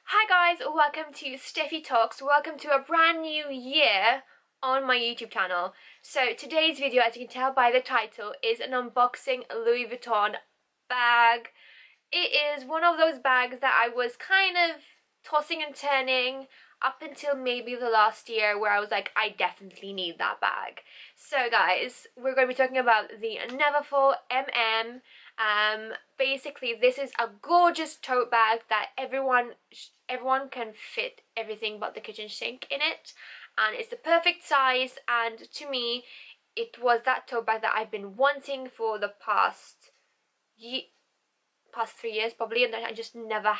Hi guys, welcome to StefyTalks. Welcome to a brand new year on my YouTube channel. So today's video, as you can tell by the title, is an unboxing Louis Vuitton bag. It is one of those bags that I was kind of tossing and turning up until maybe the last year, where I was like, I definitely need that bag. So guys, we're going to be talking about the Neverfull MM. Basically this is a gorgeous tote bag that everyone can fit everything but the kitchen sink in it, and it's the perfect size. And to me, it was that tote bag that I've been wanting for the past 3 years probably, and I just never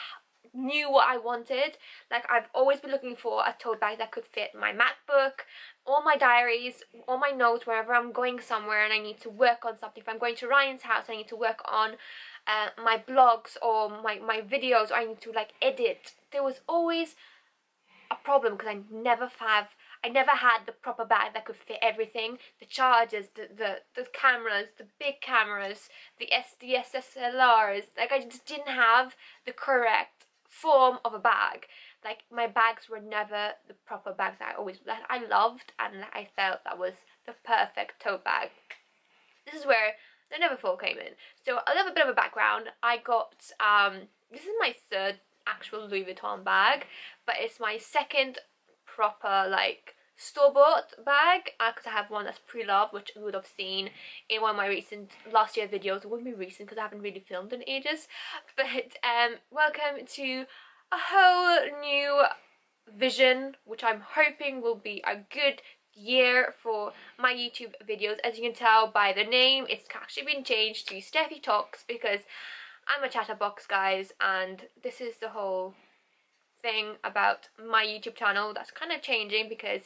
knew what I wanted. Like, I've always been looking for a tote bag that could fit my MacBook, all my diaries, all my notes, wherever I'm going somewhere and I need to work on something. If I'm going to Ryan's house, I need to work on my blogs or my videos, or I need to like edit. There was always a problem because I never had the proper bag that could fit everything. The chargers, the cameras, the big cameras, the SLRs. Like, I just didn't have the correct form of a bag. Like, my bags were never the proper bags that I loved, and I felt that was the perfect tote bag. This is where the Neverfull came in. So a little bit of a background. I got this is my third actual Louis Vuitton bag, but it's my second proper like store-bought bag, because I have one that's pre-loved, which you would have seen in one of my recent last year videos. It wouldn't be recent because I haven't really filmed in ages, but welcome to a whole new vision, which I'm hoping will be a good year for my YouTube videos. As you can tell by the name, it's actually been changed to StefyTalks because I'm a chatterbox, guys, and this is the whole thing about my YouTube channel that's kind of changing, because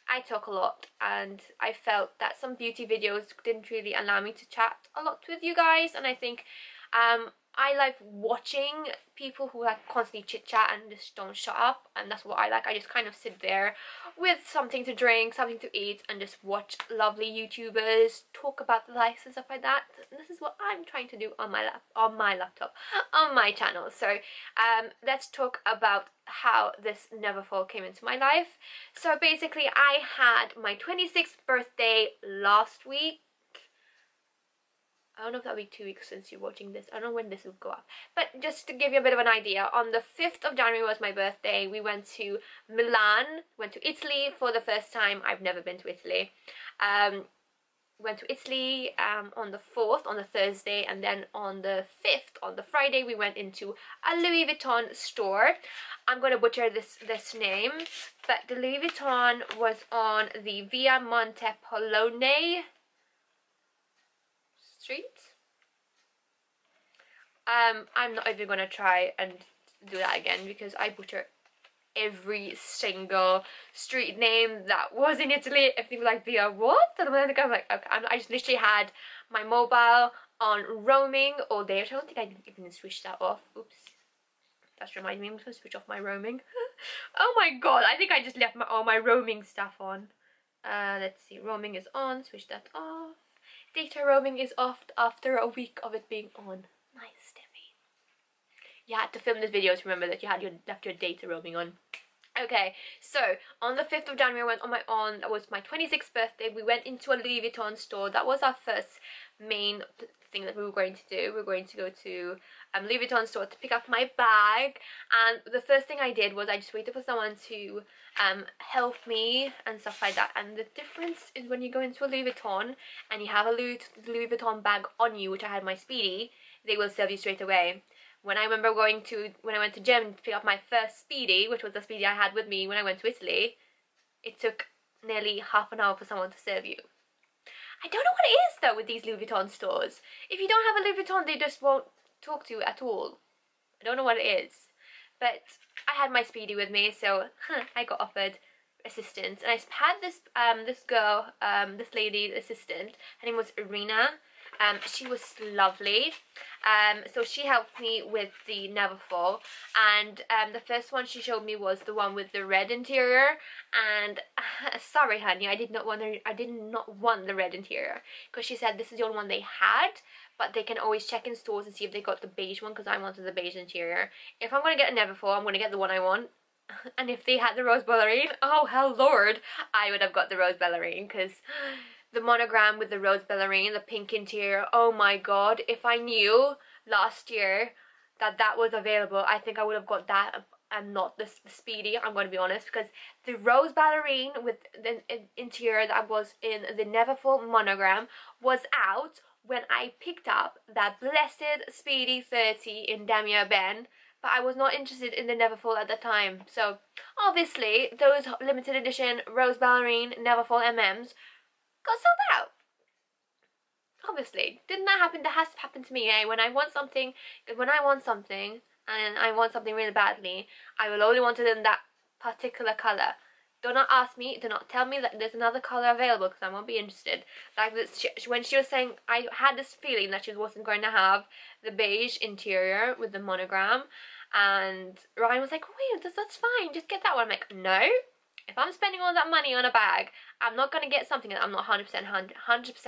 I talk a lot and I felt that some beauty videos didn't really allow me to chat a lot with you guys, and I think I like watching people who like constantly chit chat and just don't shut up, and that's what I like. I just kind of sit there with something to drink, something to eat, and just watch lovely YouTubers talk about the life and stuff like that. And this is what I'm trying to do on my laptop, on my channel. So let's talk about how this Neverfull came into my life. So basically, I had my 26th birthday last week. I don't know if that'll be 2 weeks since you're watching this. I don't know when this will go up. But just to give you a bit of an idea, on the 5th of January was my birthday. We went to Milan, went to Italy for the first time. I've never been to Italy. Went to Italy on the 4th, on the Thursday, and then on the 5th, on the Friday, we went into a Louis Vuitton store. I'm going to butcher this name, but the Louis Vuitton was on the Via Montepolone Street. I'm not even gonna try and do that again because I butcher every single street name that was in Italy. If people were like, Via what? And I'm like, okay, I just literally had my mobile on roaming all day. I don't think I even switched that off. Oops. That's reminding me, I'm supposed to switch off my roaming. Oh my god, I think I just left all my roaming stuff on. Let's see, roaming is on, switch that off. Data roaming is off after a week of it being on. Nice, Stefy. You had to film this video to remember that you had left your data roaming on. Okay, so on the 5th of January I went on my own. That was my 26th birthday. We went into a Louis Vuitton store. That was our first main thing that we were going to do. We were going to go to Louis Vuitton store to pick up my bag, and the first thing I did was I just waited for someone to help me and stuff like that. And the difference is when you go into a Louis Vuitton and you have a Louis Vuitton bag on you, which I had my Speedy, they will serve you straight away. When I went to Germany to pick up my first Speedy, which was the Speedy I had with me when I went to Italy, it took nearly half an hour for someone to serve you. I don't know what it is though with these Louis Vuitton stores. If you don't have a Louis Vuitton, they just won't talk to you at all. I don't know what it is. But I had my Speedy with me, so I got offered assistance. And I had this girl, this lady assistant. Her name was Irina. She was lovely. So she helped me with the Neverfull, and the first one she showed me was the one with the red interior. And sorry, honey, I did not want the red interior, because she said this is the only one they had. but they can always check in stores and see if they got the beige one, because I wanted the beige interior. If I'm going to get a Neverfull, I'm going to get the one I want. And if they had the rose ballerine, oh hell lord, I would have got the rose ballerine, because the monogram with the rose ballerine, the pink interior, oh my god, if I knew last year that that was available, I think I would have got that and not the Speedy, I'm going to be honest, because the rose ballerine with the interior that was in the Neverfull monogram was out when I picked up that blessed Speedy 30 in Damia Ben, but I was not interested in the Neverfull at the time. So obviously those limited edition rose ballerine Neverfull MMs got sold out. Obviously, didn't that happen? That has to happen to me, eh? When I want something and I want something really badly, I will only want it in that particular colour. Do not ask me, do not tell me that there's another colour available, because I won't be interested. Like this, when she was saying, I had this feeling that she wasn't going to have the beige interior with the monogram, and Ryan was like, wait, that's fine, just get that one. I'm like, no, if I'm spending all that money on a bag, I'm not going to get something that I'm not 100%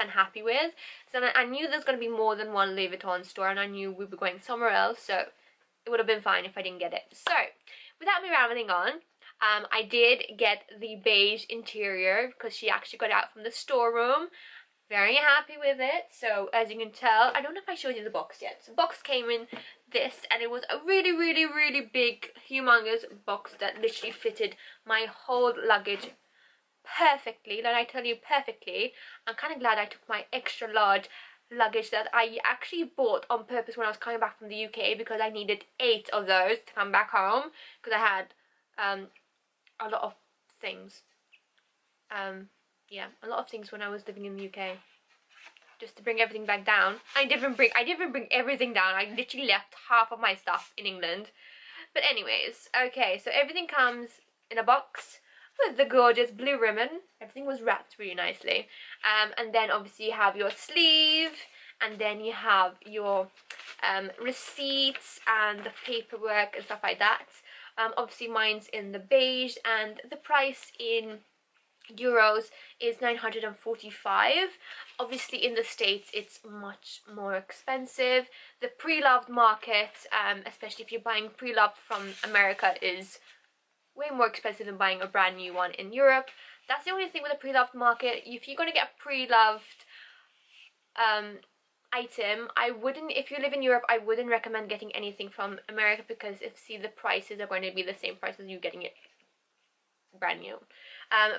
happy with. So I knew there's going to be more than one Louis Vuitton store, and I knew we were going somewhere else, so it would have been fine if I didn't get it. So, without me rambling on, I did get the beige interior, because she actually got it out from the storeroom. Very happy with it. So, as you can tell, I don't know if I showed you the box yet. The box came in this, and it was a really, really, really big, humongous box that literally fitted my whole luggage perfectly. Like I tell you, perfectly. I'm kind of glad I took my extra large luggage that I actually bought on purpose when I was coming back from the UK, because I needed 8 of those to come back home, because I had a lot of things. Yeah, a lot of things when I was living in the UK, just to bring everything back down. I didn't bring everything down. I literally left half of my stuff in England. But anyways, okay, so everything comes in a box with the gorgeous blue ribbon. Everything was wrapped really nicely. And then obviously you have your sleeve, and then you have your receipts and the paperwork and stuff like that. Obviously mine's in the beige, and the price in euros is 945. Obviously in the States it's much more expensive. The pre-loved market, especially if you're buying pre-loved from America, is way more expensive than buying a brand new one in Europe. That's the only thing with the pre-loved market. If you're going to get a pre-loved item, I wouldn't, if you live in Europe, I wouldn't recommend getting anything from America, because the prices are going to be the same price as you getting it brand new.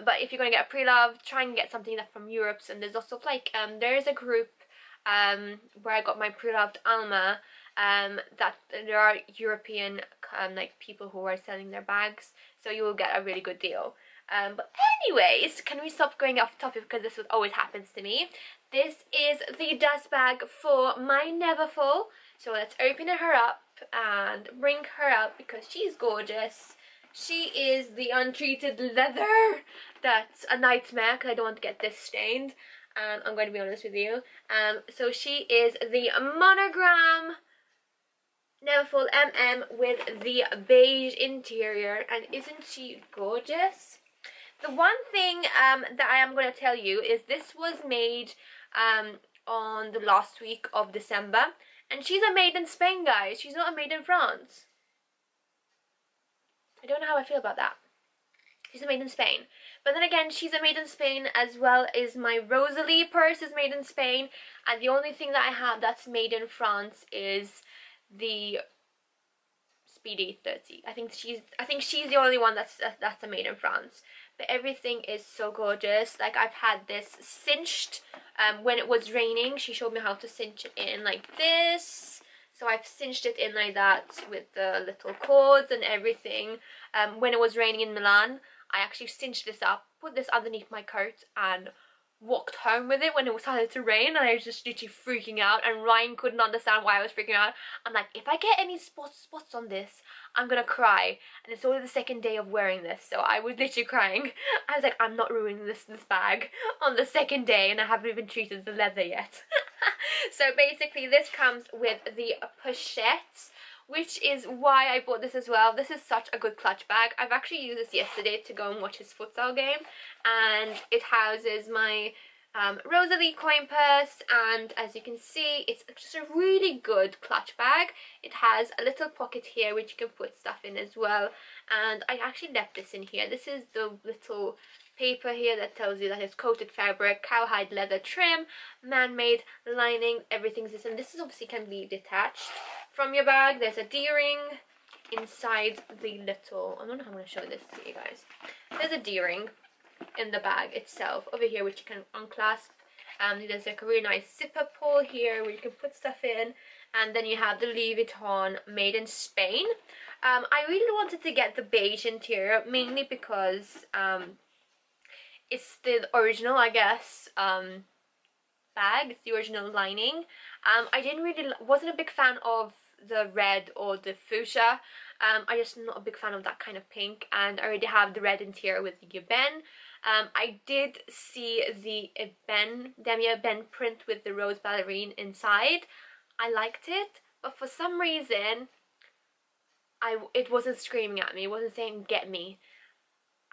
But if you're going to get a pre-loved, try and get something that's from Europe. And there's also like there's a group where I got my pre-loved Alma, that there are European like people who are selling their bags, so you will get a really good deal. But anyways, can we stop going off topic, because this always happens to me. This is the dust bag for my Neverfull, so let's open her up and bring her out, because she's gorgeous. She is the untreated leather. That's a nightmare, because I don't want to get this stained. I'm going to be honest with you. So she is the monogram Neverfull MM with the beige interior, and isn't she gorgeous? The one thing that I am going to tell you is this was made on the last week of December, and she's a made in Spain, guys. She's not a made in France. I don't know how I feel about that. She's a made in Spain. But then again, she's a made in Spain as well as my Rosalie purse is made in Spain. And the only thing that I have that's made in France is the Speedy 30. I think she's the only one that's a made in France. But everything is so gorgeous. Like, I've had this cinched when it was raining. She showed me how to cinch it in like this. So I've cinched it in like that with the little cords and everything. When it was raining in Milan, I actually cinched this up, put this underneath my coat, and walked home with it when it started to rain, and I was just literally freaking out, and Ryan couldn't understand why I was freaking out. I'm like, if I get any spots on this, I'm gonna cry. And it's only the second day of wearing this, so I was literally crying. I was like, I'm not ruining this bag on the second day, and I haven't even treated the leather yet. So basically this comes with the pochette, which is why I bought this as well. This is such a good clutch bag. I've actually used this yesterday to go and watch his futsal game, and it houses my Rosalie coin purse, and as you can see, it's just a really good clutch bag. It has a little pocket here which you can put stuff in as well, and I actually left this in here. This is the little paper here that tells you that it's coated fabric, cowhide leather trim, man-made lining, everything's this, and this is obviously can be detached from your bag. There's a D-ring inside the little, I don't know how I'm going to show this to you guys. There's a D-ring in the bag itself over here which you can unclasp. There's like a really nice zipper pull here where you can put stuff in, and then you have the Louis Vuitton made in Spain. I really wanted to get the beige interior mainly because it's the original, I guess, bag. It's the original lining. I wasn't a big fan of the red or the fuchsia. I just not a big fan of that kind of pink, and I already have the red interior with the ebene. I did see the demi ebene print with the rose ballerine inside. I liked it, but for some reason it wasn't screaming at me. It wasn't saying get me.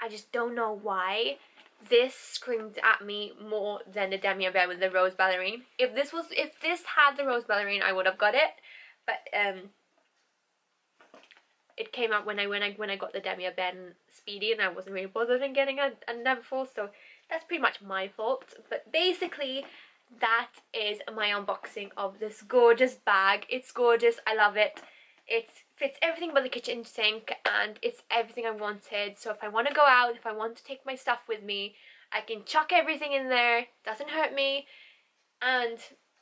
I just don't know why. This screamed at me more than the demi ebene with the rose ballerine. If this had the rose ballerine, I would have got it, but it came out when I got the demi ebene speedy, and I wasn't really bothered in getting a Neverfull, so that's pretty much my fault. But basically that is my unboxing of this gorgeous bag. It's gorgeous, I love it. It fits everything but the kitchen sink, and it's everything I wanted. So if I want to go out, if I want to take my stuff with me, I can chuck everything in there, doesn't hurt me, and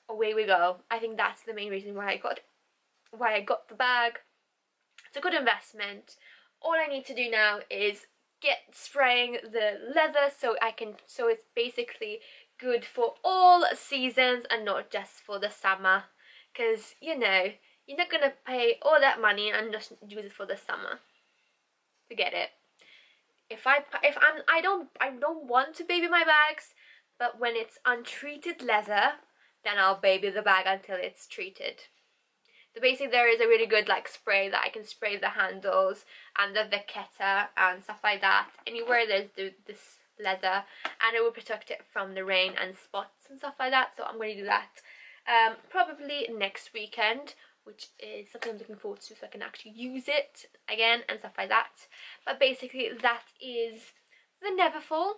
away we go. I think that's the main reason why I got the bag. It's a good investment. All I need to do now is get spraying the leather so it's basically good for all seasons and not just for the summer, because you know you're not gonna pay all that money and just use it for the summer. Forget it. I don't want to baby my bags, but when it's untreated leather, then I'll baby the bag until it's treated. So basically there is a really good like spray that I can spray the handles and the vachetta and stuff like that anywhere there's this leather, and it will protect it from the rain and spots and stuff like that. So I'm going to do that probably next weekend, which is something I'm looking forward to, so I can actually use it again and stuff like that. But basically that is the Neverfull.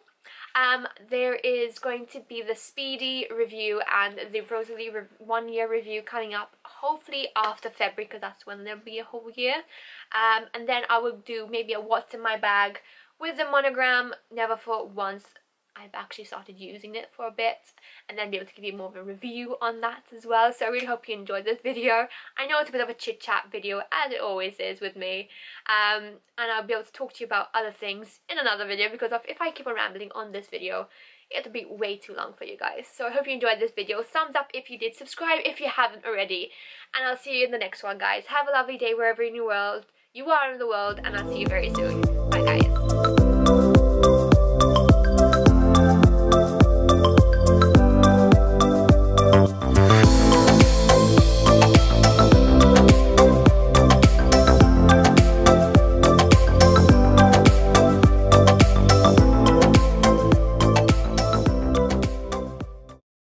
There is going to be the Speedy review and the Rosalie 1 year review coming up, hopefully after February, because that's when there'll be a whole year. And then I will do maybe a what's in my bag with the monogram Neverfull once I've actually started using it for a bit, and then be able to give you more of a review on that as well. So I really hope you enjoyed this video. I know it's a bit of a chit chat video, as it always is with me, and I'll be able to talk to you about other things in another video, because if I keep on rambling on this video, it'll be way too long for you guys. So I hope you enjoyed this video. Thumbs up if you did, subscribe if you haven't already, and I'll see you in the next one, guys. Have a lovely day wherever you are in the world, and I'll see you very soon. Bye guys.